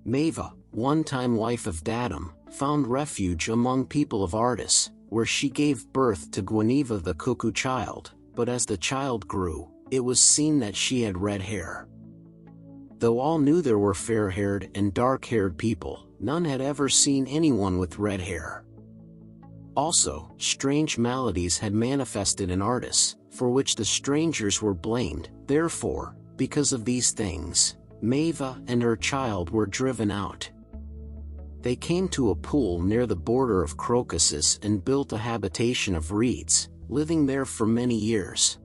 Maeva, one-time wife of Datum, found refuge among people of Ardis, where she gave birth to Guinevere the cuckoo child, but as the child grew, it was seen that she had red hair. Though all knew there were fair-haired and dark-haired people, none had ever seen anyone with red hair. Also, strange maladies had manifested in Ardis, for which the strangers were blamed. Therefore, because of these things, Maeva and her child were driven out. They came to a pool near the border of crocuses and built a habitation of reeds, living there for many years.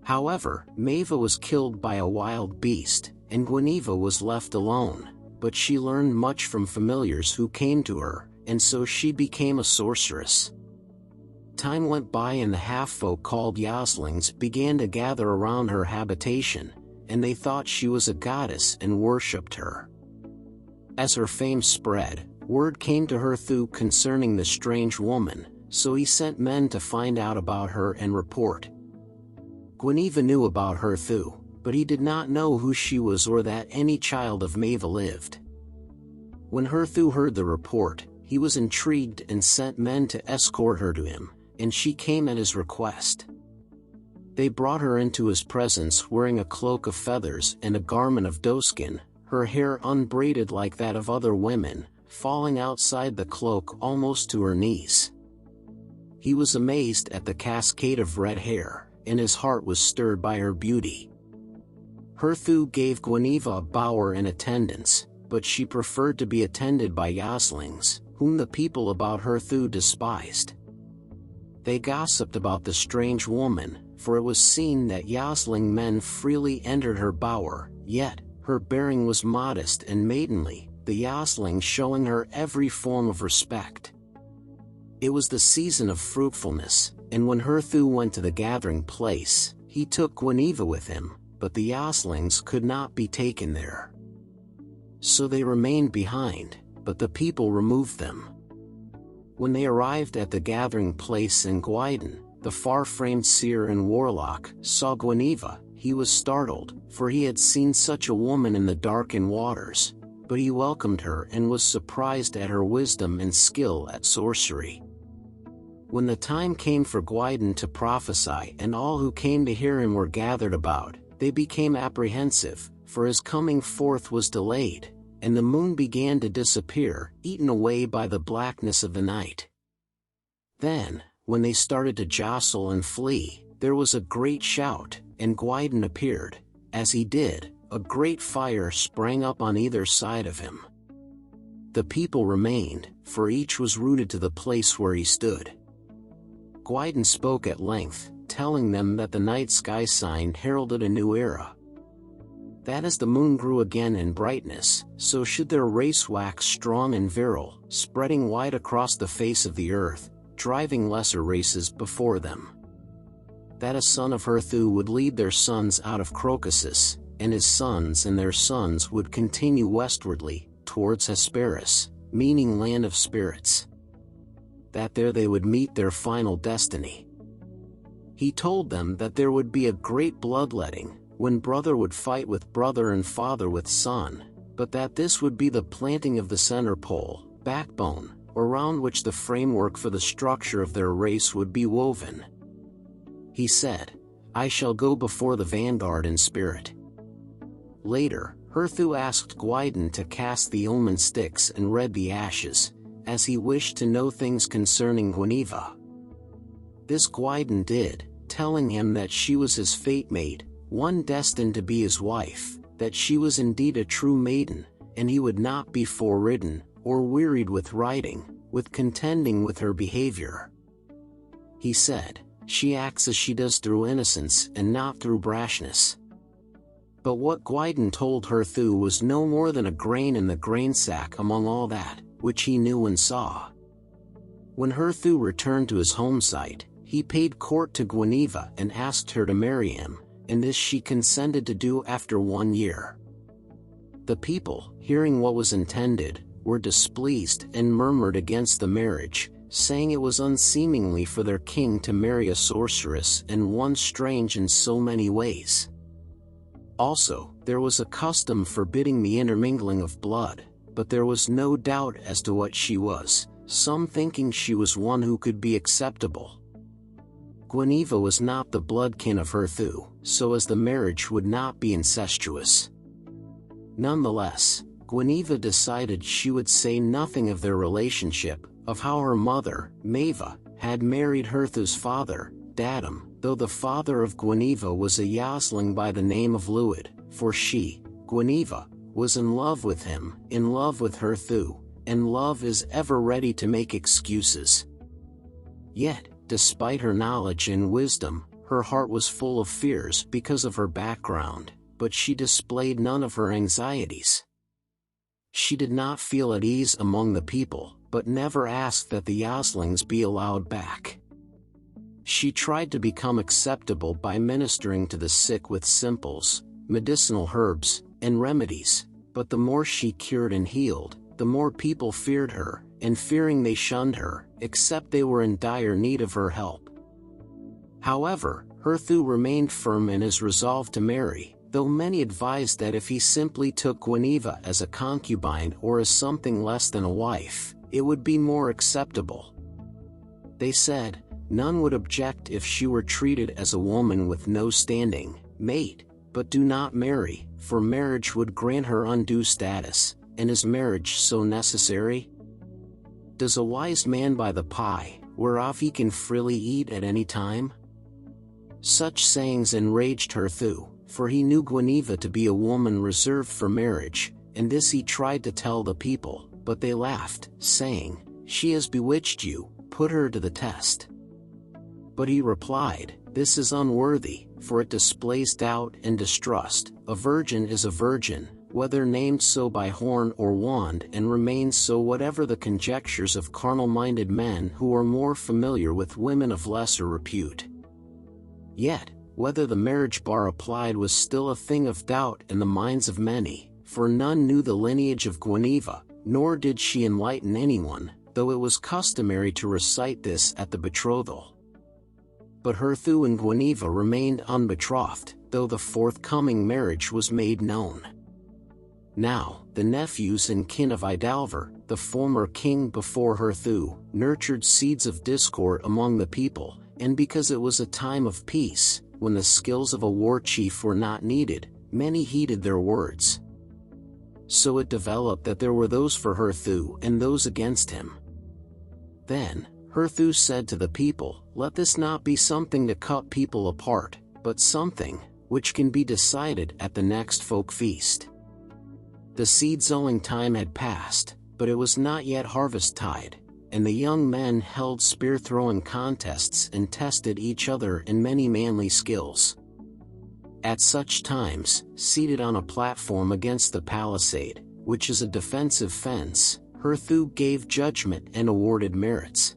However, Maeva was killed by a wild beast, and Guinevere was left alone, but she learned much from familiars who came to her, and so she became a sorceress. Time went by and the half-folk called Yoslings began to gather around her habitation, and they thought she was a goddess and worshipped her. As her fame spread, word came to Herthu concerning the strange woman, so he sent men to find out about her and report. Guinevere knew about Herthu, but he did not know who she was or that any child of Maeva lived. When Herthu heard the report, he was intrigued and sent men to escort her to him, and she came at his request. They brought her into his presence wearing a cloak of feathers and a garment of doeskin, her hair unbraided like that of other women, falling outside the cloak almost to her knees. He was amazed at the cascade of red hair, and his heart was stirred by her beauty. Herthu gave Guinevere a bower and attendants, but she preferred to be attended by Yoslings, whom the people about Herthu despised. They gossiped about the strange woman, for it was seen that Yosling men freely entered her bower, yet her bearing was modest and maidenly, the Yosling showing her every form of respect. It was the season of fruitfulness, and when Herthu went to the gathering place, he took Guinevere with him, but the Yoslings could not be taken there. So they remained behind, but the people removed them. When they arrived at the gathering place in Gwyden, the far-famed seer and warlock saw Guinevere. He was startled, for he had seen such a woman in the darkened waters, but he welcomed her and was surprised at her wisdom and skill at sorcery. When the time came for Gwyden to prophesy and all who came to hear him were gathered about, they became apprehensive, for his coming forth was delayed, and the moon began to disappear, eaten away by the blackness of the night. Then, when they started to jostle and flee, there was a great shout, and Gwyden appeared. As he did, a great fire sprang up on either side of him. The people remained, for each was rooted to the place where he stood. Gwyden spoke at length, telling them that the night sky sign heralded a new era. That as the moon grew again in brightness, so should their race wax strong and virile, spreading wide across the face of the earth, driving lesser races before them. That a son of Herthu would lead their sons out of Crocusus, and his sons and their sons would continue westwardly, towards Hesperus, meaning land of spirits. That there they would meet their final destiny. He told them that there would be a great bloodletting, when brother would fight with brother and father with son, but that this would be the planting of the center pole, backbone, around which the framework for the structure of their race would be woven. He said, "I shall go before the vanguard in spirit." Later, Herthu asked Gwyden to cast the omen sticks and read the ashes, as he wished to know things concerning Guinevere. This Gwyden did, telling him that she was his fate-mate, one destined to be his wife, that she was indeed a true maiden, and he would not be foreridden, or wearied with riding, with contending with her behavior. He said, "She acts as she does through innocence and not through brashness." But what Gwyden told Herthu was no more than a grain in the grain sack among all that, which he knew and saw. When Herthu returned to his home site, he paid court to Guinevere and asked her to marry him, and this she consented to do after 1 year. The people, hearing what was intended, were displeased and murmured against the marriage, saying it was unseemly for their king to marry a sorceress and one strange in so many ways. Also, there was a custom forbidding the intermingling of blood, but there was no doubt as to what she was, some thinking she was one who could be acceptable. Guinevere was not the bloodkin of Herthu, so as the marriage would not be incestuous. Nonetheless, Guinevere decided she would say nothing of their relationship, of how her mother, Maeva, had married Herthu's father, Datum, though the father of Guinevere was a Yosling by the name of Luid, for she, Guinevere, was in love with him, in love with Herthu, and love is ever ready to make excuses. Yet, despite her knowledge and wisdom, her heart was full of fears because of her background, but she displayed none of her anxieties. She did not feel at ease among the people, but never asked that the Yoslings be allowed back. She tried to become acceptable by ministering to the sick with simples, medicinal herbs, and remedies, but the more she cured and healed, the more people feared her, and fearing they shunned her, except they were in dire need of her help. However, Herthu remained firm in his resolve to marry, though many advised that if he simply took Guinevere as a concubine or as something less than a wife, it would be more acceptable. They said, none would object if she were treated as a woman with no standing, mate, but do not marry, for marriage would grant her undue status, and is marriage so necessary? Does a wise man buy the pie, whereof he can freely eat at any time? Such sayings enraged Herthu, for he knew Guinevere to be a woman reserved for marriage, and this he tried to tell the people, but they laughed, saying, "She has bewitched you, put her to the test." But he replied, "This is unworthy, for it displays doubt and distrust. A virgin is a virgin, whether named so by horn or wand, and remains so whatever the conjectures of carnal-minded men who are more familiar with women of lesser repute." Yet, whether the marriage bar applied was still a thing of doubt in the minds of many, for none knew the lineage of Guinevere, nor did she enlighten anyone, though it was customary to recite this at the betrothal. But Herthu and Guinevere remained unbetrothed, though the forthcoming marriage was made known. Now, the nephews and kin of Idalver, the former king before Herthu, nurtured seeds of discord among the people, and because it was a time of peace, when the skills of a war chief were not needed, many heeded their words. So it developed that there were those for Herthu and those against him. Then, Herthu said to the people, "Let this not be something to cut people apart, but something which can be decided at the next folk feast." The seed-sowing time had passed, but it was not yet harvest tide, and the young men held spear-throwing contests and tested each other in many manly skills. At such times, seated on a platform against the palisade, which is a defensive fence, Herthu gave judgment and awarded merits.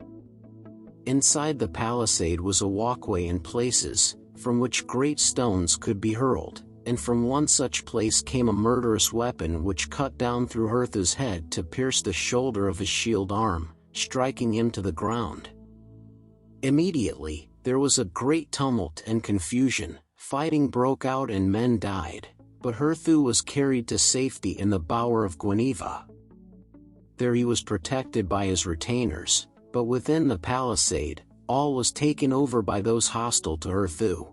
Inside the palisade was a walkway in places, from which great stones could be hurled, and from one such place came a murderous weapon which cut down through Herthu's head to pierce the shoulder of his shield arm, striking him to the ground. Immediately, there was a great tumult and confusion, fighting broke out and men died, but Herthu was carried to safety in the bower of Guinevere. There he was protected by his retainers, but within the palisade, all was taken over by those hostile to Herthu.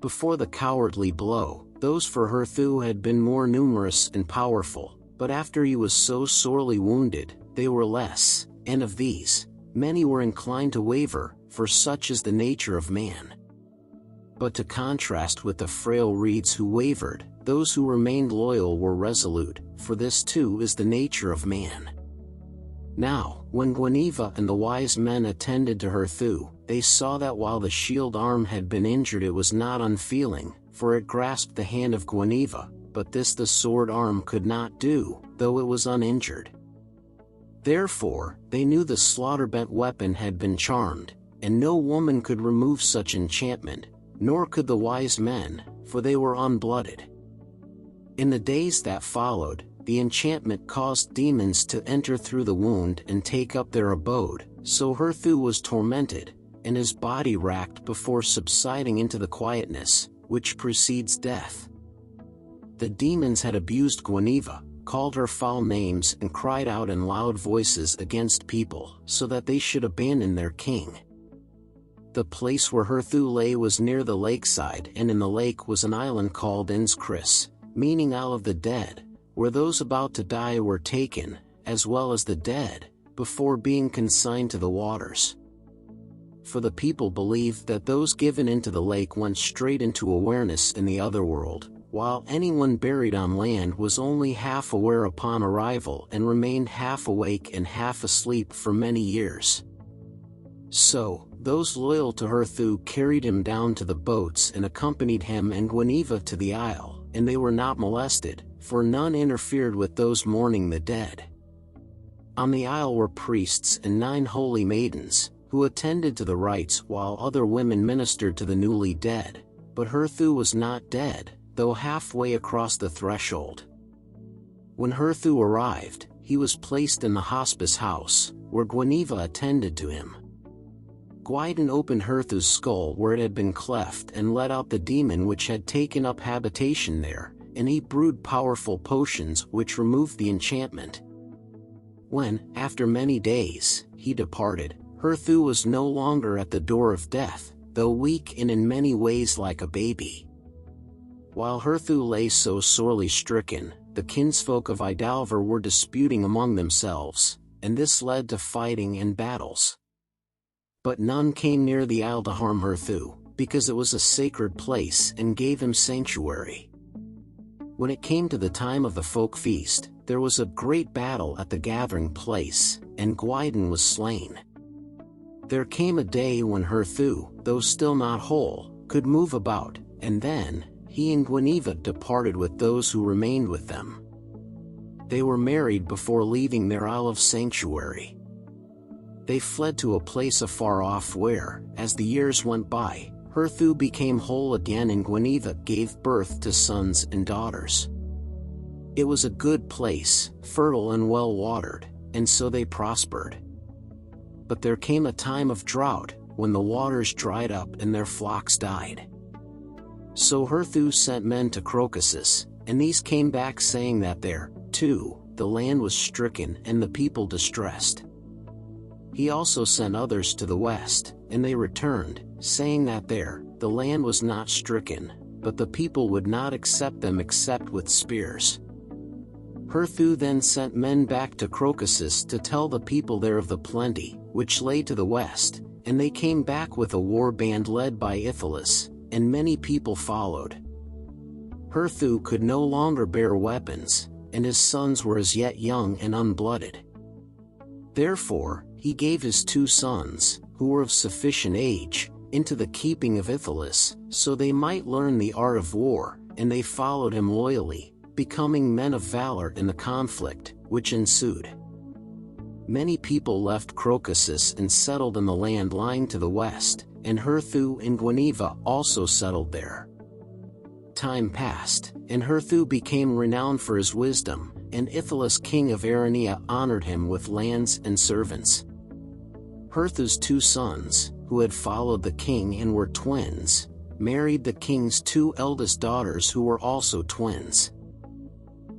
Before the cowardly blow, those for Herthu had been more numerous and powerful, but after he was so sorely wounded, they were less, and of these, many were inclined to waver, for such is the nature of man. But to contrast with the frail reeds who wavered, those who remained loyal were resolute, for this too is the nature of man. Now, when Guinevere and the wise men attended to Herthu, they saw that while the shield arm had been injured it was not unfeeling, for it grasped the hand of Guinevere, but this the sword arm could not do, though it was uninjured. Therefore, they knew the slaughter-bent weapon had been charmed, and no woman could remove such enchantment, nor could the wise men, for they were unblooded. In the days that followed, the enchantment caused demons to enter through the wound and take up their abode, so Herthu was tormented, and his body racked before subsiding into the quietness, which precedes death. The demons had abused Guinevere, called her foul names and cried out in loud voices against people so that they should abandon their king. The place where Herthu lay was near the lakeside, and in the lake was an island called Inskris, meaning Isle of the Dead, where those about to die were taken, as well as the dead, before being consigned to the waters. For the people believed that those given into the lake went straight into awareness in the other world, while anyone buried on land was only half aware upon arrival and remained half awake and half asleep for many years. So, those loyal to Herthu carried him down to the boats and accompanied him and Guinevere to the isle, and they were not molested, for none interfered with those mourning the dead. On the isle were priests and 9 holy maidens, who attended to the rites while other women ministered to the newly dead, but Herthu was not dead, though halfway across the threshold. When Herthu arrived, he was placed in the hospice house, where Guinevere attended to him. Gwydion opened Herthu's skull where it had been cleft and let out the demon which had taken up habitation there, and he brewed powerful potions which removed the enchantment. When, after many days, he departed, Herthu was no longer at the door of death, though weak and in many ways like a baby. While Herthu lay so sorely stricken, the kinsfolk of Idalver were disputing among themselves, and this led to fighting and battles. But none came near the isle to harm Herthu, because it was a sacred place and gave him sanctuary. When it came to the time of the folk feast, there was a great battle at the gathering place, and Gwydion was slain. There came a day when Herthu, though still not whole, could move about, and then he and Guinevere departed with those who remained with them. They were married before leaving their isle of sanctuary. They fled to a place afar off where, as the years went by, Herthu became whole again and Guinevere gave birth to sons and daughters. It was a good place, fertile and well watered, and so they prospered. But there came a time of drought, when the waters dried up and their flocks died. So Herthu sent men to Caucasus, and these came back saying that there, too, the land was stricken and the people distressed. He also sent others to the west, and they returned, saying that there, the land was not stricken, but the people would not accept them except with spears. Herthu then sent men back to Caucasus to tell the people there of the plenty, which lay to the west, and they came back with a war band led by Ithyllus, and many people followed. Herthu could no longer bear weapons, and his sons were as yet young and unblooded. Therefore, he gave his 2 sons, who were of sufficient age, into the keeping of Ithyllus, so they might learn the art of war, and they followed him loyally, becoming men of valor in the conflict which ensued. Many people left Caucasus and settled in the land lying to the west, and Herthu and Guinevere also settled there. Time passed, and Herthu became renowned for his wisdom, and Ithyllus king of Arania honored him with lands and servants. Herthu's 2 sons, who had followed the king and were twins, married the king's 2 eldest daughters who were also twins.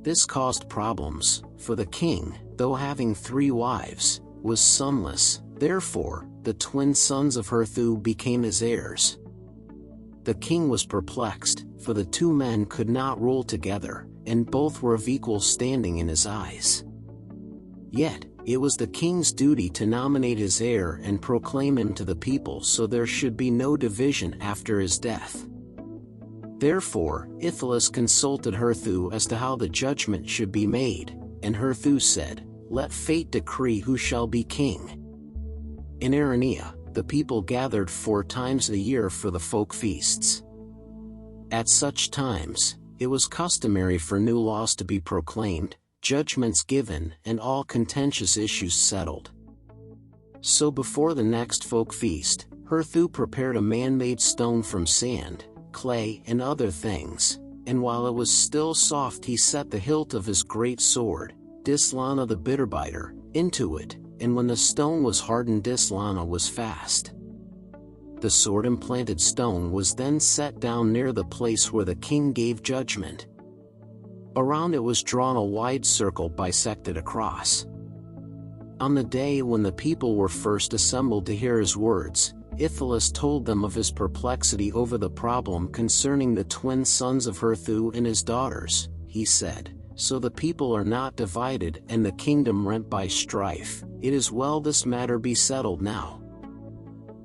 This caused problems, for the king, though having 3 wives, was sonless, therefore, the twin sons of Herthu became his heirs. The king was perplexed, for the 2 men could not rule together, and both were of equal standing in his eyes. Yet, it was the king's duty to nominate his heir and proclaim him to the people so there should be no division after his death. Therefore, Ithyllus consulted Herthu as to how the judgment should be made, and Herthu said, "Let fate decree who shall be king." In Arania, the people gathered 4 times a year for the folk feasts. At such times, it was customary for new laws to be proclaimed, judgments given, and all contentious issues settled. So before the next folk feast, Herthu prepared a man-made stone from sand, clay and other things, and while it was still soft he set the hilt of his great sword, Dislana the bitterbiter, into it, and when the stone was hardened Dislana was fast. The sword-implanted stone was then set down near the place where the king gave judgment. Around it was drawn a wide circle bisected across. On the day when the people were first assembled to hear his words, Ithelus told them of his perplexity over the problem concerning the twin sons of Herthu and his daughters. He said, "So the people are not divided and the kingdom rent by strife. It is well this matter be settled now.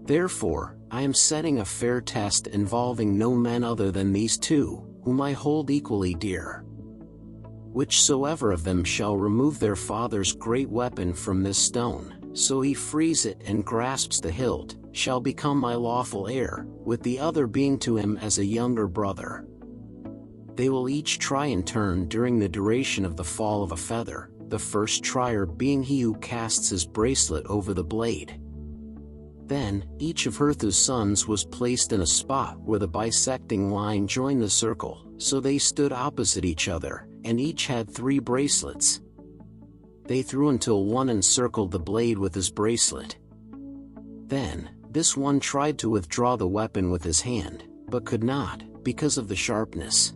Therefore, I am setting a fair test involving no men other than these two, whom I hold equally dear. Whichsoever of them shall remove their father's great weapon from this stone, so he frees it and grasps the hilt, shall become my lawful heir, with the other being to him as a younger brother. They will each try in turn during the duration of the fall of a feather, the first trier being he who casts his bracelet over the blade." Then, each of Herthu's sons was placed in a spot where the bisecting line joined the circle, so they stood opposite each other, and each had 3 bracelets. They threw until one encircled the blade with his bracelet. Then, this one tried to withdraw the weapon with his hand, but could not, because of the sharpness.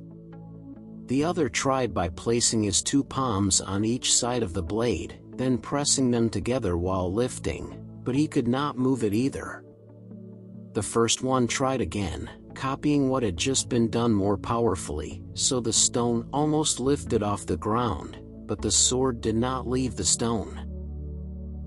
The other tried by placing his 2 palms on each side of the blade, then pressing them together while lifting, but he could not move it either. The first one tried again, copying what had just been done more powerfully, so the stone almost lifted off the ground, but the sword did not leave the stone.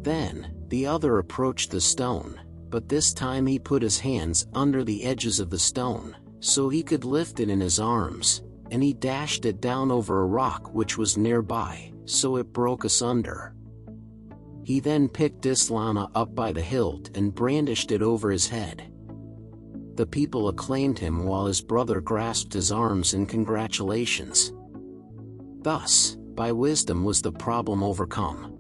Then, the other approached the stone, but this time he put his hands under the edges of the stone, so he could lift it in his arms, and he dashed it down over a rock which was nearby, so it broke asunder. He then picked Islana up by the hilt and brandished it over his head. The people acclaimed him while his brother grasped his arms in congratulations. Thus, by wisdom was the problem overcome.